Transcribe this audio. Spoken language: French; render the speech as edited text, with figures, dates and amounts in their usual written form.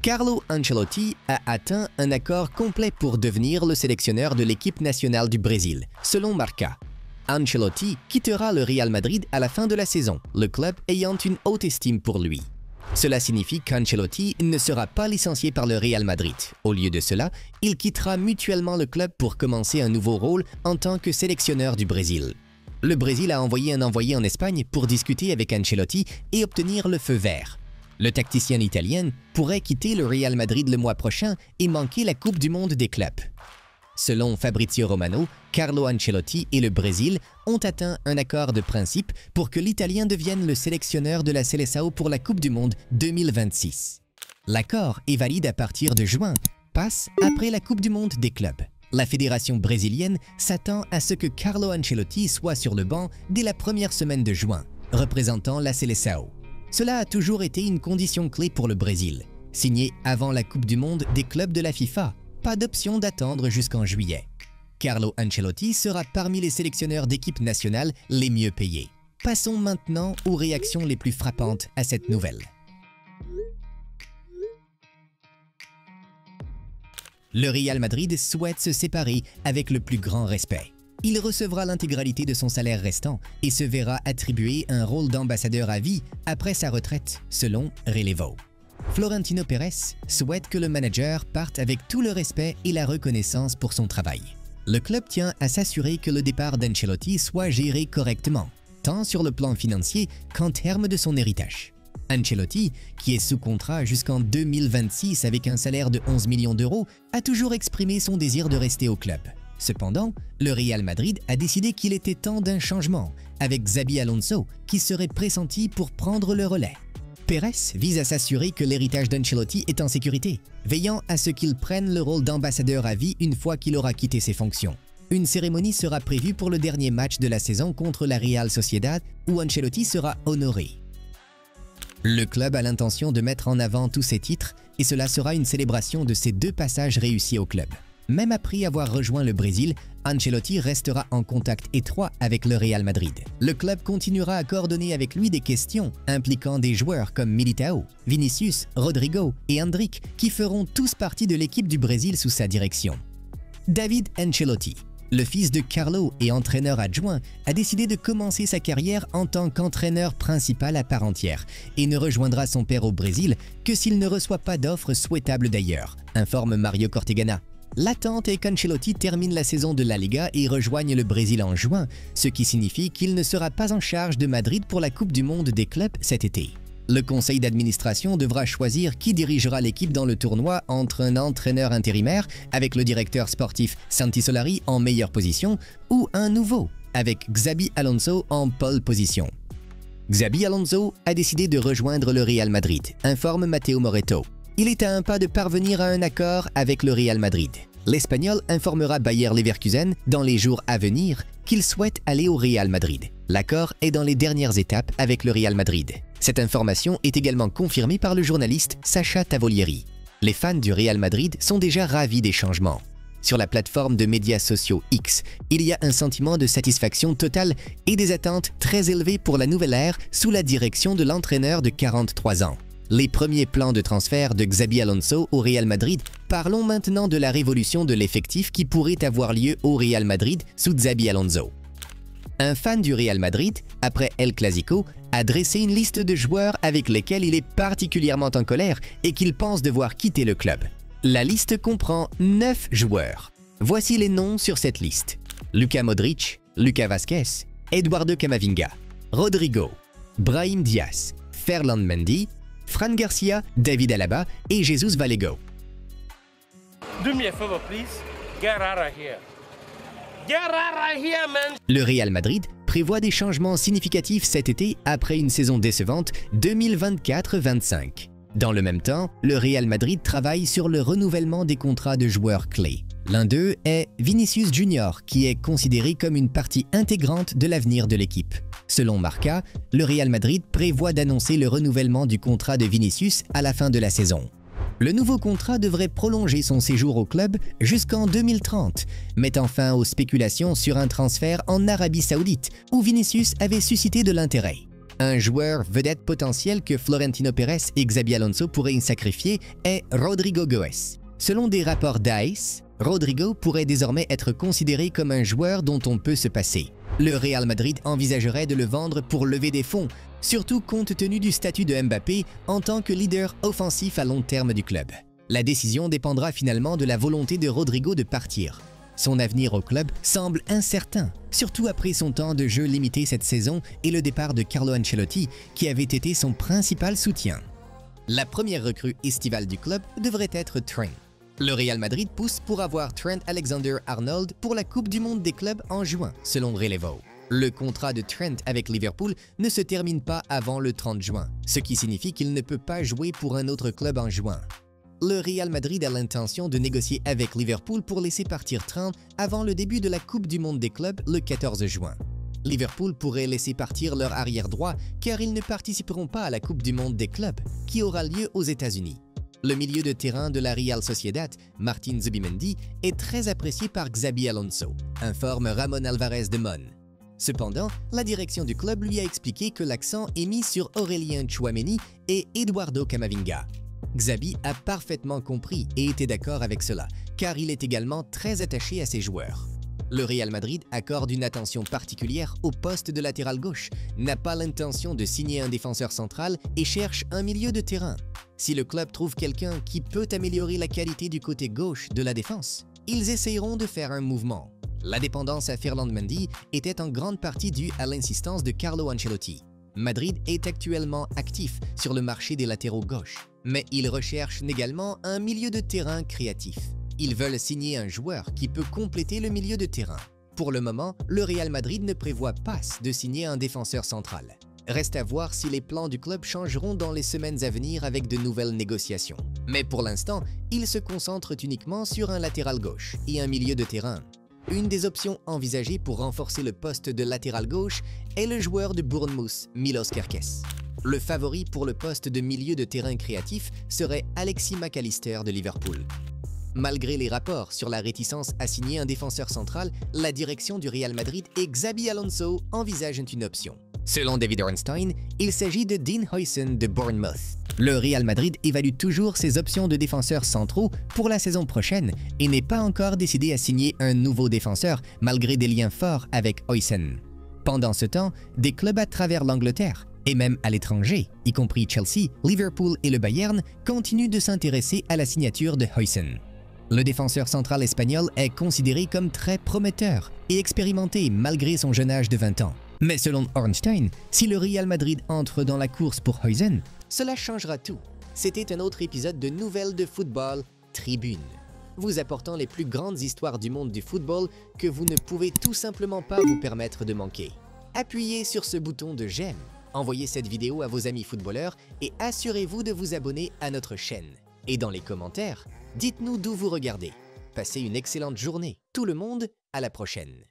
Carlo Ancelotti a atteint un accord complet pour devenir le sélectionneur de l'équipe nationale du Brésil, selon Marca. Ancelotti quittera le Real Madrid à la fin de la saison, le club ayant une haute estime pour lui. Cela signifie qu'Ancelotti ne sera pas licencié par le Real Madrid. Au lieu de cela, il quittera mutuellement le club pour commencer un nouveau rôle en tant que sélectionneur du Brésil. Le Brésil a envoyé un envoyé en Espagne pour discuter avec Ancelotti et obtenir le feu vert. Le tacticien italien pourrait quitter le Real Madrid le mois prochain et manquer la Coupe du Monde des clubs. Selon Fabrizio Romano, Carlo Ancelotti et le Brésil ont atteint un accord de principe pour que l'Italien devienne le sélectionneur de la Seleção pour la Coupe du Monde 2026. L'accord est valide à partir de juin, passe après la Coupe du Monde des clubs. La fédération brésilienne s'attend à ce que Carlo Ancelotti soit sur le banc dès la première semaine de juin, représentant la Seleção. Cela a toujours été une condition clé pour le Brésil. Signé avant la Coupe du Monde des clubs de la FIFA, pas d'option d'attendre jusqu'en juillet. Carlo Ancelotti sera parmi les sélectionneurs d'équipe nationale les mieux payés. Passons maintenant aux réactions les plus frappantes à cette nouvelle. Le Real Madrid souhaite se séparer avec le plus grand respect. Il recevra l'intégralité de son salaire restant et se verra attribuer un rôle d'ambassadeur à vie après sa retraite, selon Relevo. Florentino Pérez souhaite que le manager parte avec tout le respect et la reconnaissance pour son travail. Le club tient à s'assurer que le départ d'Ancelotti soit géré correctement, tant sur le plan financier qu'en termes de son héritage. Ancelotti, qui est sous contrat jusqu'en 2026 avec un salaire de 11 millions d'euros, a toujours exprimé son désir de rester au club. Cependant, le Real Madrid a décidé qu'il était temps d'un changement, avec Xabi Alonso qui serait pressenti pour prendre le relais. Pérez vise à s'assurer que l'héritage d'Ancelotti est en sécurité, veillant à ce qu'il prenne le rôle d'ambassadeur à vie une fois qu'il aura quitté ses fonctions. Une cérémonie sera prévue pour le dernier match de la saison contre la Real Sociedad où Ancelotti sera honoré. Le club a l'intention de mettre en avant tous ses titres et cela sera une célébration de ses 2 passages réussis au club. Même après avoir rejoint le Brésil, Ancelotti restera en contact étroit avec le Real Madrid. Le club continuera à coordonner avec lui des questions impliquant des joueurs comme Militao, Vinicius, Rodrigo et Endrick qui feront tous partie de l'équipe du Brésil sous sa direction. David Ancelotti, le fils de Carlo et entraîneur adjoint, a décidé de commencer sa carrière en tant qu'entraîneur principal à part entière et ne rejoindra son père au Brésil que s'il ne reçoit pas d'offre souhaitable d'ailleurs, informe Mario Cortegana. L'attente est qu'Ancelotti termine la saison de la Liga et rejoigne le Brésil en juin, ce qui signifie qu'il ne sera pas en charge de Madrid pour la Coupe du Monde des clubs cet été. Le conseil d'administration devra choisir qui dirigera l'équipe dans le tournoi entre un entraîneur intérimaire, avec le directeur sportif Santi Solari en meilleure position, ou un nouveau, avec Xabi Alonso en pole position. Xabi Alonso a décidé de rejoindre le Real Madrid, informe Matteo Moretto. Il est à un pas de parvenir à un accord avec le Real Madrid. L'Espagnol informera Bayer Leverkusen dans les jours à venir qu'il souhaite aller au Real Madrid. L'accord est dans les dernières étapes avec le Real Madrid. Cette information est également confirmée par le journaliste Sacha Tavolieri. Les fans du Real Madrid sont déjà ravis des changements. Sur la plateforme de médias sociaux X, il y a un sentiment de satisfaction totale et des attentes très élevées pour la nouvelle ère sous la direction de l'entraîneur de 43 ans. Les premiers plans de transfert de Xabi Alonso au Real Madrid. Parlons maintenant de la révolution de l'effectif qui pourrait avoir lieu au Real Madrid sous Xabi Alonso. Un fan du Real Madrid, après El Clasico, a dressé une liste de joueurs avec lesquels il est particulièrement en colère et qu'il pense devoir quitter le club. La liste comprend 9 joueurs. Voici les noms sur cette liste. Luka Modric, Lucas Vazquez, Eduardo Camavinga, Rodrigo, Brahim Diaz, Ferland Mendy, Fran Garcia, David Alaba et Jesus Valego. Do me a favor, please. Get out of here. Get out of here, man. Le Real Madrid prévoit des changements significatifs cet été après une saison décevante 2024-25. Dans le même temps, le Real Madrid travaille sur le renouvellement des contrats de joueurs clés. L'un d'eux est Vinicius Junior, qui est considéré comme une partie intégrante de l'avenir de l'équipe. Selon Marca, le Real Madrid prévoit d'annoncer le renouvellement du contrat de Vinicius à la fin de la saison. Le nouveau contrat devrait prolonger son séjour au club jusqu'en 2030, mettant fin aux spéculations sur un transfert en Arabie Saoudite, où Vinicius avait suscité de l'intérêt. Un joueur vedette potentiel que Florentino Pérez et Xabi Alonso pourraient y sacrifier est Rodrigo Goes. Selon des rapports d'AS, Rodrigo pourrait désormais être considéré comme un joueur dont on peut se passer. Le Real Madrid envisagerait de le vendre pour lever des fonds, surtout compte tenu du statut de Mbappé en tant que leader offensif à long terme du club. La décision dépendra finalement de la volonté de Rodrigo de partir. Son avenir au club semble incertain, surtout après son temps de jeu limité cette saison et le départ de Carlo Ancelotti, qui avait été son principal soutien. La première recrue estivale du club devrait être Trent. Le Real Madrid pousse pour avoir Trent Alexander-Arnold pour la Coupe du Monde des clubs en juin, selon Relevo. Le contrat de Trent avec Liverpool ne se termine pas avant le 30 juin, ce qui signifie qu'il ne peut pas jouer pour un autre club en juin. Le Real Madrid a l'intention de négocier avec Liverpool pour laisser partir Trent avant le début de la Coupe du Monde des clubs le 14 juin. Liverpool pourrait laisser partir leur arrière droit car ils ne participeront pas à la Coupe du Monde des clubs qui aura lieu aux États-Unis. Le milieu de terrain de la Real Sociedad, Martin Zubimendi, est très apprécié par Xabi Alonso, informe Ramon Alvarez de Mon. Cependant, la direction du club lui a expliqué que l'accent est mis sur Aurélien Tchouaméni et Eduardo Camavinga. Xabi a parfaitement compris et était d'accord avec cela, car il est également très attaché à ses joueurs. Le Real Madrid accorde une attention particulière au poste de latéral gauche, n'a pas l'intention de signer un défenseur central et cherche un milieu de terrain. Si le club trouve quelqu'un qui peut améliorer la qualité du côté gauche de la défense, ils essayeront de faire un mouvement. La dépendance à Ferland Mendy était en grande partie due à l'insistance de Carlo Ancelotti. Madrid est actuellement actif sur le marché des latéraux gauche, mais ils recherchent également un milieu de terrain créatif. Ils veulent signer un joueur qui peut compléter le milieu de terrain. Pour le moment, le Real Madrid ne prévoit pas de signer un défenseur central. Reste à voir si les plans du club changeront dans les semaines à venir avec de nouvelles négociations. Mais pour l'instant, ils se concentrent uniquement sur un latéral gauche et un milieu de terrain. Une des options envisagées pour renforcer le poste de latéral gauche est le joueur de Bournemouth, Milos Kerkez. Le favori pour le poste de milieu de terrain créatif serait Alexis McAllister de Liverpool. Malgré les rapports sur la réticence à signer un défenseur central, la direction du Real Madrid et Xabi Alonso envisagent une option. Selon David Ornstein, il s'agit de Dean Huijsen de Bournemouth. Le Real Madrid évalue toujours ses options de défenseurs centraux pour la saison prochaine et n'est pas encore décidé à signer un nouveau défenseur malgré des liens forts avec Huijsen. Pendant ce temps, des clubs à travers l'Angleterre et même à l'étranger, y compris Chelsea, Liverpool et le Bayern, continuent de s'intéresser à la signature de Huijsen. Le défenseur central espagnol est considéré comme très prometteur et expérimenté malgré son jeune âge de 20 ans. Mais selon Ornstein, si le Real Madrid entre dans la course pour Huijsen, cela changera tout. C'était un autre épisode de Nouvelles de football Tribune, vous apportant les plus grandes histoires du monde du football que vous ne pouvez tout simplement pas vous permettre de manquer. Appuyez sur ce bouton de j'aime, envoyez cette vidéo à vos amis footballeurs et assurez-vous de vous abonner à notre chaîne. Et dans les commentaires, dites-nous d'où vous regardez. Passez une excellente journée, tout le monde, à la prochaine.